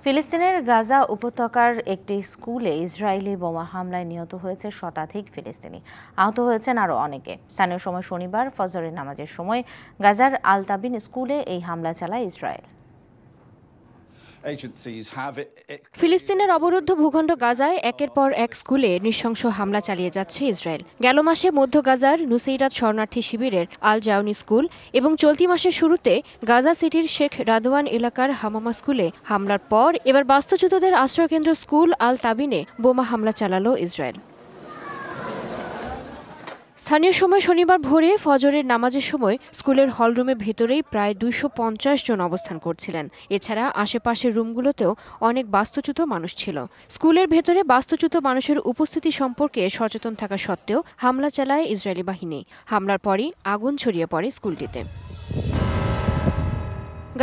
ফিলিস্তিনের গাজা উপত্যকার একটি স্কুলে ইসরায়েলি বোমা হামলায় নিহত হয়েছে শতাধিক ফিলিস্তিনি। আহত হয়েছেন আরও অনেকে। স্থানীয় সময় শনিবার ফজরের নামাজের সময় গাজার আল তাবিন স্কুলে এই হামলা চালায় ইসরায়েল। ফিলিস্তিনের অবরুদ্ধ ভূখণ্ড গাজায় একের পর এক স্কুলে নৃশংস হামলা চালিয়ে যাচ্ছে ইসরায়েল। গেল মাসে মধ্য গাজার নুসেইরাত শরণার্থী শিবিরের আল জাউনি স্কুল এবং চলতি মাসের শুরুতে গাজা সিটির শেখ রাদওয়ান এলাকার হামামা স্কুলে হামলার পর এবার বাস্তুচ্যুতদের আশ্রয়কেন্দ্র স্কুল আল তাবিনে বোমা হামলা চালালো ইসরায়েল। স্থানীয় সময় শনিবার ভোরে ফজরের নামাজের সময় স্কুলের হলরুমের ভেতরেই প্রায় 250 জন অবস্থান করছিলেন। এছাড়া আশেপাশের রুমগুলোতেও অনেক বাস্তুচ্যুত মানুষ ছিল। স্কুলের ভেতরে বাস্তুচ্যুত মানুষের উপস্থিতি সম্পর্কে সচেতন থাকা সত্ত্বেও হামলা চালায় ইসরায়েলি বাহিনী। হামলার পরই আগুন ছড়িয়ে পড়ে স্কুলটিতে।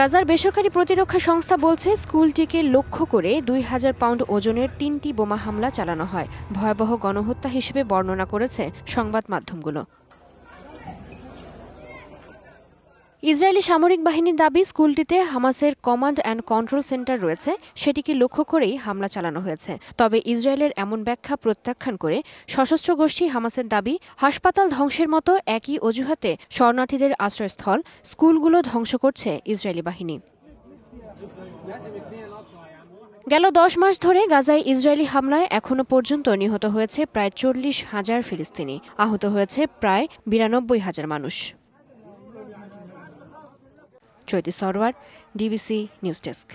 গাজার বেসরকারি প্রতিরক্ষা সংস্থা বলছে স্কুলটিকে লক্ষ্য করে 2000 পাউন্ড ওজনের 3টি বোমা হামলা চালানো হয়। ভয়াবহ গণহত্যা হিসেবে বর্ণনা করেছে সংবাদ মাধ্যমগুলো। ইসরায়েলি সামরিক বাহিনীর দাবি, স্কুলটিতে হামাসের কমান্ড অ্যান্ড কন্ট্রোল সেন্টার রয়েছে, সেটিকে লক্ষ্য করেই হামলা চালানো হয়েছে। তবে ইসরায়েলের এমন ব্যাখ্যা প্রত্যাখ্যান করে সশস্ত্র গোষ্ঠী হামাসের দাবি, হাসপাতাল ধ্বংসের মতো একই অজুহাতে শরণার্থীদের আশ্রয়স্থল স্কুলগুলো ধ্বংস করছে ইসরায়েলি বাহিনী। গেল 10 মাস ধরে গাজায় ইসরায়েলি হামলায় এখনো পর্যন্ত নিহত হয়েছে প্রায় 40,000 ফিলিস্তিনি। আহত হয়েছে প্রায় 92,000 মানুষ। চৈতি সরওয়ার, ডিবিসি নিউজ ডেস্ক।